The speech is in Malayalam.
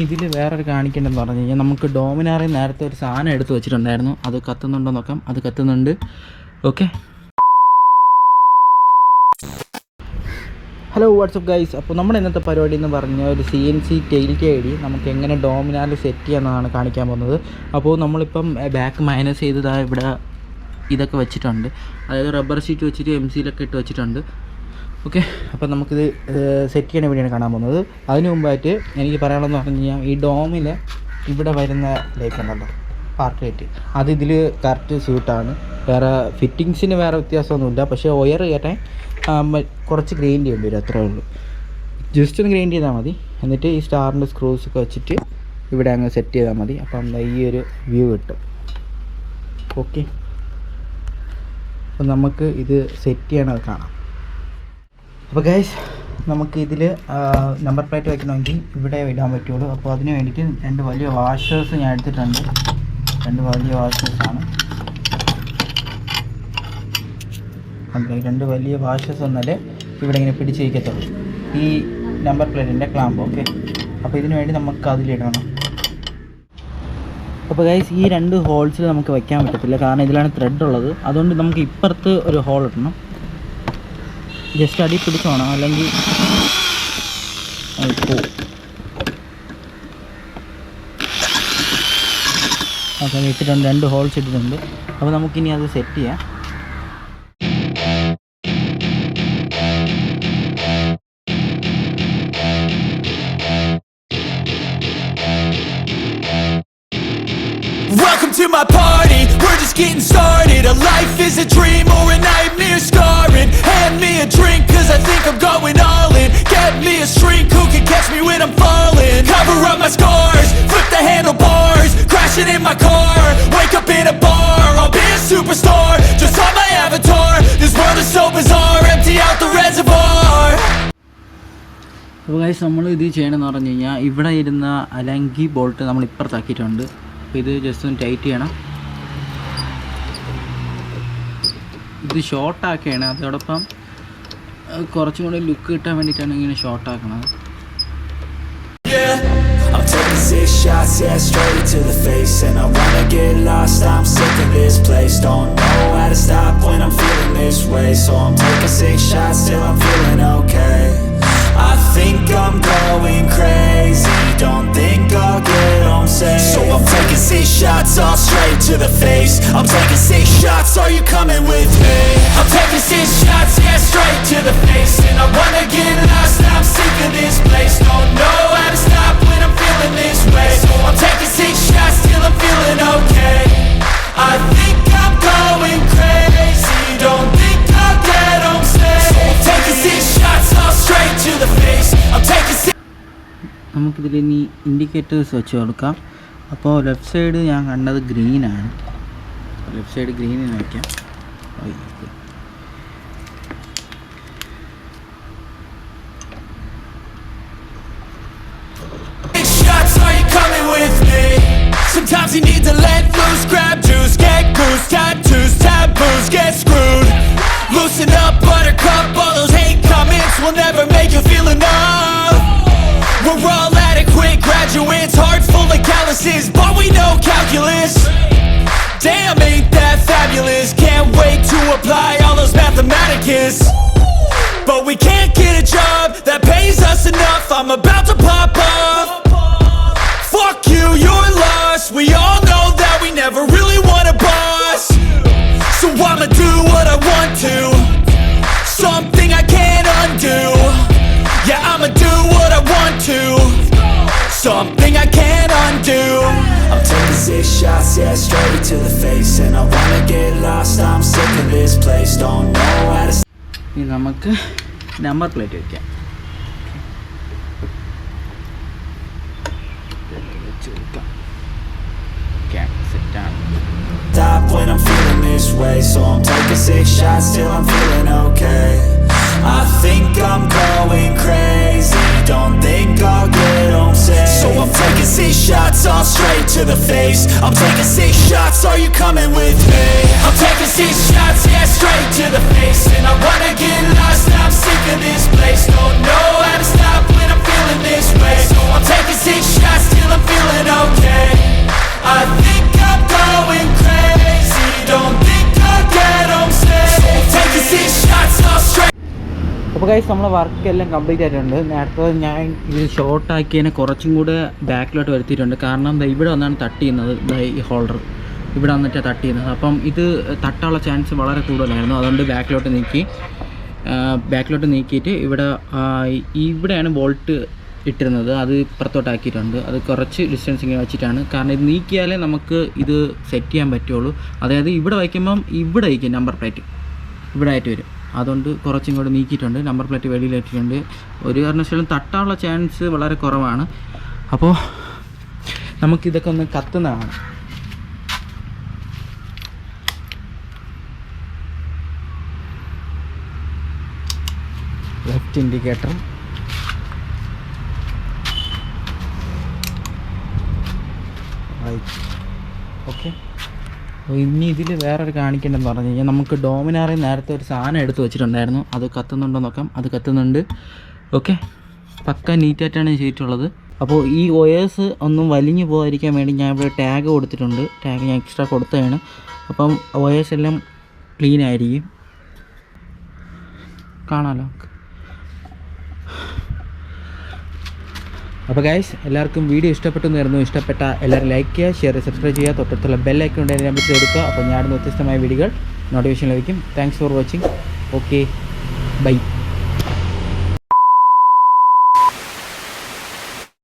ഇതിൽ വേറൊരു കാണിക്കേണ്ടതെന്ന് പറഞ്ഞു കഴിഞ്ഞാൽ നമുക്ക് ഡോമിനാറിൽ നേരത്തെ ഒരു സാധനം എടുത്ത് വെച്ചിട്ടുണ്ടായിരുന്നു. അത് കത്തുന്നുണ്ടോ നോക്കാം. അത് കത്തുന്നുണ്ട്. Okay, hello what's up guys. അപ്പോൾ നമ്മുടെ ഇന്നത്തെ പരിപാടി എന്ന് പറഞ്ഞാൽ ഒരു CNC ടെയിൽ KD നമുക്ക് എങ്ങനെ ഡോമിനാറിൽ സെറ്റ് ചെയ്യാമെന്നാണ് കാണിക്കാൻ പോകുന്നത്. അപ്പോൾ നമ്മളിപ്പം ബാക്ക് മൈനസ് ചെയ്തതാ ഇവിടെ ഇതൊക്കെ വെച്ചിട്ടുണ്ട്. അതായത് റബ്ബർ ഷീറ്റ് വെച്ചിട്ട് MCയിലൊക്കെ ഇട്ട് വെച്ചിട്ടുണ്ട്. ഓക്കെ, അപ്പോൾ നമുക്കിത് സെറ്റ് ചെയ്യണ വേണ്ടിയാണ് കാണാൻ പോകുന്നത്. അതിന് മുമ്പായിട്ട് എനിക്ക് പറയാനുള്ളതെന്ന് പറഞ്ഞു കഴിഞ്ഞാൽ ഈ ഡോമിൽ ഇവിടെ വരുന്ന ലൈറ്റ് ഉണ്ടല്ലോ, പാർക്ക് ലൈറ്റ്, അത് ഇതിൽ കറക്റ്റ് സ്യൂട്ടാണ്. വേറെ ഫിറ്റിങ്സിന് വേറെ വ്യത്യാസമൊന്നുമില്ല. പക്ഷേ ഒയർ കയറ്റാൻ കുറച്ച് ഗ്രൈൻഡ് ചെയ്യേണ്ടി വരും, അത്രേ ഉള്ളൂ. ജസ്റ്റ് ഒന്ന് ഗ്രൈൻഡ് ചെയ്താൽ മതി. എന്നിട്ട് ഈ സ്റ്റാറിൻ്റെ സ്ക്രൂസൊക്കെ വെച്ചിട്ട് ഇവിടെ അങ്ങ് സെറ്റ് ചെയ്താൽ മതി. അപ്പം ഈ ഒരു വ്യൂ കിട്ടും. ഓക്കെ, അപ്പം നമുക്ക് ഇത് സെറ്റ് ചെയ്യണത് കാണാം. അപ്പോൾ ഗൈസ്, നമുക്ക് ഇതിൽ നമ്പർ പ്ലേറ്റ് വയ്ക്കണമെങ്കിൽ ഇവിടെ ഇടാൻ പറ്റുള്ളൂ. അപ്പോൾ അതിന് വേണ്ടിയിട്ട് രണ്ട് വലിയ വാഷേഴ്സ് ഞാൻ എടുത്തിട്ടുണ്ട്. രണ്ട് വലിയ വാഷേഴ്സാണ്. രണ്ട് വലിയ വാഷേഴ്സ് വന്നാലേ ഇവിടെ ഇങ്ങനെ പിടിച്ച് വയ്ക്കത്തുള്ളൂ ഈ നമ്പർ പ്ലേറ്റിൻ്റെ ക്ലാമ്പ്. ഓക്കെ, അപ്പോൾ ഇതിനു വേണ്ടി നമുക്ക് അതിലിടണം. അപ്പോൾ ഗൈസ്, ഈ രണ്ട് ഹോൾസിൽ നമുക്ക് വയ്ക്കാൻ പറ്റത്തില്ല, കാരണം ഇതിലാണ് ത്രെഡ് ഉള്ളത്. അതുകൊണ്ട് നമുക്ക് ഇപ്പുറത്ത് ഒരു ഹോൾ ഇടണം. ജസ്റ്റ് അടി പിടിച്ചോണം, അല്ലെങ്കിൽ അപ്പോൾ ഇട്ടിട്ടുണ്ട്, രണ്ട് ഹോൾസ് ഇട്ടിട്ടുണ്ട്. അപ്പോൾ നമുക്കിനി അത് സെറ്റ് ചെയ്യാം. Welcome to my party, we're just getting started. A life is a dream or a nightmare scarring. Hand me a drink cause I think I'm going all in. Get me a shrink who can catch me when I'm falling. Cover up my scars, flip the handlebars, crashing in my car, wake up in a bar. I'll be a superstar, just on my avatar. This world is so bizarre, empty out the reservoir. അപ്പോൾ ഗൈസ്, നമ്മൾ ഇത് ചെയ്യണമെന്ന് പറഞ്ഞു കഴിഞ്ഞാൽ ഇവിടെ ഇരുന്ന അലങ്കി ബോൾട്ട് നമ്മൾ ഇപ്പുറത്താക്കിയിട്ടുണ്ട്. അപ്പോൾ ഇത് ജസ്റ്റ് ഒന്ന് ടൈറ്റ് ചെയ്യണം. ഇത് ഷോർട്ടാക്കുകയാണ്, അതോടൊപ്പം കുറച്ചും കൂടി ലുക്ക് കിട്ടാൻ വേണ്ടിയിട്ടാണ് ഇങ്ങനെ ഷോർട്ടാക്കണത്. I'm taking 6 shots, yeah, straight to the face. And I wanna get lost, I'm sick of this place. Don't know how to stop when I'm feeling this way. So I'm taking 6 shots till I'm feeling okay. I think I'm going crazy, don't think I'll get home safe. So I'm taking 6 shots, all straight to the face. I'm taking 6 shots, are you coming with me? I'm taking 6 shots, yeah, straight to the face. And I wanna get lost, I'm sick of this place. Don't know how to stop when I'm feeling this way. So I'm taking 6 shots till I'm feeling okay. I think I'm going crazy, don't think I'll get home safe. So I'm taking 6 shots, all straight to the face. I'm taking 6. നമുക്കിതിൽ ഇനി ഇൻഡിക്കേറ്റേഴ്സ് വെച്ച് കൊടുക്കാം. അപ്പോൾ ലെഫ്റ്റ് സൈഡ് ഞാൻ കണ്ടത് ഗ്രീനാണ്. ലെഫ്റ്റ് സൈഡ് ഗ്രീനിന് വയ്ക്കാം. Sometimes you need to let loose, grab juice, get goose, tattoos, taboos, get screwed. Loosen up, buttercup, all those hate comments will never make you feel enough. We're all adequate graduates, hearts full of calluses, but we know calculus. Damn, ain't that fabulous? Can't wait to apply all those mathematicus. But we can't get a job that pays us enough. I'm about to pop off. Fuck you, you're lost. We all know that we never really want a boss. So I'ma do what I want to, something I can't undo. Yeah, I'ma do what I want to, something I can't undo. I'm taking 6 shots, yeah, straight to the face. And I wanna get lost, I'm sick of this place. Don't know how to. ഇനി നമുക്ക് നമ്പർ പ്ലേറ്റ് വയ്ക്കാം. Stop when I'm feeling this way. So I'm taking 6 shots till I'm feeling okay. I think I'm going crazy, don't think I'll get home safe. So I'm taking 6 shots, all straight to the face. I'm taking 6 shots, are you coming with me? I'm taking 6 shots, yeah, straight to the face. And I wanna get lost, I'm sick of this place. Don't know how to stop when I'm feeling this way. So I'm taking 6 shots till I'm feeling okay. I think I'm going crazy, don't think I'll get home safe. So I'm taking 6 shots all straight. അപ്പോൾ ഗൈസ് നമ്മളെ വർക്കെല്ലാം കംപ്ലീറ്റ് ആയിട്ടുണ്ട്. നേരത്തെ ഞാൻ ഇത് ഷോർട്ടാക്കിയതിനെ കുറച്ചും കൂടെ ബാക്കിലോട്ട് വരുത്തിയിട്ടുണ്ട്. കാരണം ഇവിടെ വന്നാണ് തട്ട് ചെയ്യുന്നത്, ഈ ഹോൾഡർ ഇവിടെ വന്നിട്ടാണ് തട്ട് ചെയ്യുന്നത്. അപ്പം ഇത് തട്ടാനുള്ള ചാൻസ് വളരെ കൂടുതലായിരുന്നു. അതുകൊണ്ട് ബാക്കിലോട്ട് നീക്കിയിട്ട് ഇവിടെയാണ് ബോൾട്ട് ഇട്ടിരുന്നത്. അത് ഇപ്പുറത്തോട്ടാക്കിയിട്ടുണ്ട്. അത് കുറച്ച് ഡിസ്റ്റൻസ് ഇങ്ങനെ വെച്ചിട്ടാണ്. കാരണം ഇത് നീക്കിയാലേ നമുക്ക് ഇത് സെറ്റ് ചെയ്യാൻ പറ്റുള്ളൂ. അതായത് ഇവിടെ വയ്ക്കുമ്പം ഇവിടെ വയ്ക്കും നമ്പർ പ്ലേറ്റ് ഇവിടെ ആയിട്ട് വരും. അതുകൊണ്ട് കുറച്ചും കൂടെ നീക്കിയിട്ടുണ്ട്. Number plate വെളിയിലിട്ടിട്ടുണ്ട്. ഒരു കാരണവശാലും തട്ടാനുള്ള ചാൻസ് വളരെ കുറവാണ്. അപ്പോൾ നമുക്കിതൊക്കെ ഒന്ന് കത്തുന്നതാണ്. Left indicator, right. ഓക്കെ, ഇനി ഇതിൽ വേറൊരു കാണിക്കേണ്ടതെന്ന് പറഞ്ഞു കഴിഞ്ഞാൽ നമുക്ക് ഡോമിനാറിൽ നേരത്തെ ഒരു സാധനം എടുത്ത് വെച്ചിട്ടുണ്ടായിരുന്നു. അത് കത്തുന്നുണ്ടോ നോക്കാം. അത് കത്തുന്നുണ്ട്. ഓക്കെ, പക്ക നീറ്റായിട്ടാണ് ചെയ്തിട്ടുള്ളത്. അപ്പോൾ ഈ വയേഴ്സ് ഒന്നും വലിഞ്ഞു പോകാതിരിക്കാൻ വേണ്ടി ഞാൻ ഇവിടെ ടാഗ് കൊടുത്തിട്ടുണ്ട്. ടാഗ് ഞാൻ എക്സ്ട്രാ കൊടുത്തതാണ്. അപ്പം വയേഴ്സ് എല്ലാം ക്ലീൻ ആയിരിക്കും. കാണാമല്ലോ. അപ്പോൾ ഗൈസ്, എല്ലാവർക്കും വീഡിയോ ഇഷ്ടപ്പെട്ടെന്ന് വരുന്നു. ഇഷ്ടപ്പെട്ട എല്ലാവരും ലൈക്ക് ചെയ്യുക, ഷെയർ ചെയ്യുക, സബ്സ്ക്രൈബ് ചെയ്യുക. തൊട്ടടുത്തുള്ള ബെല്ലൈക്കൺ ഉണ്ട്, അതിനെ പറ്റി എടുക്കുക. അപ്പോൾ ഞാനിന്ന് വ്യത്യസ്തമായ വീഡിയോകൾ നോട്ടിഫിക്കേഷൻ ലഭിക്കും. Thanks for watching. Okay, by.